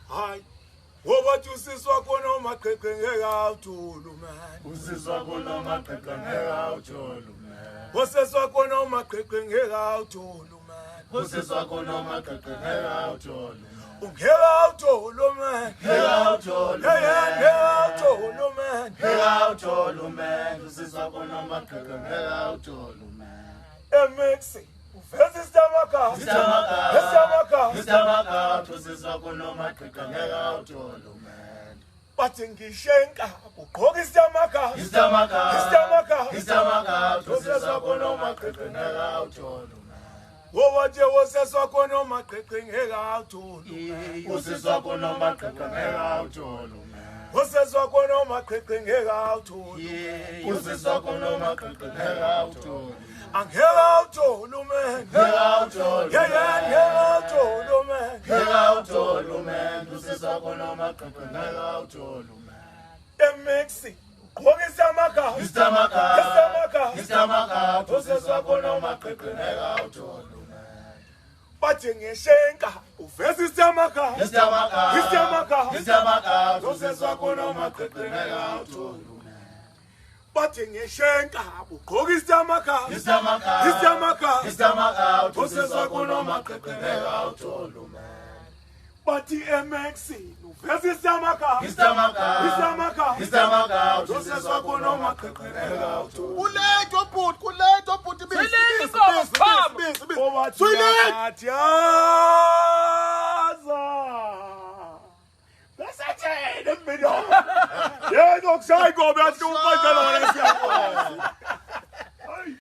hayi wobathi usiswa khona umaqheqhe ngeke awuthulu man usiswa khona umaqheqhe ngeke awuthulu man usiswa khona umaqheqhe ngeke awuthulu man usiswa khona umaqheqhe ngeke awuthulu ngeke awuthulu man ngeke awuthulu ngeke awuthulu man ngeke awuthulu man usiswa khona umaqheqhe ngeke awuthulu man emexi uveza isitamaka usiswa khona umaqheqhe ngeke awuthulu man bathi ngishenka ugqoka isitamaka usiswa khona umaqheqhe ngeke awuthulu wowathi woseswa khona umaqheqhe ngeke awuthulu usiswa khona umaqheqhe ngeke awuthulu woseswa khona umaqheqhe ngeke awuthulu usiswa khona umaqheqhe ngeke awuthulu angeke awuthulu man ngeke awuthulu ngeke awuthulu man ngeke awuthulu man usiswa khona umaqheqhe ngeke awuthulu emexi ugqoka isitamaka usiswa khona umaqheqhe ngeke awuthulu bathi ngishenka uveza isitamaka usiswa khona umaqheqhe ngeke awuthulu bathi ngishenka ugqoka isitamaka usiswa khona umaqheqhe ngeke awuthulu bathi emexi uveza isitamaka usiswa khona umaqheqhe ngeke awuthulu Kuletho bhuti owathi yaza besathene mbino yena okushaya ingoba yahluka nje lona siyakwazi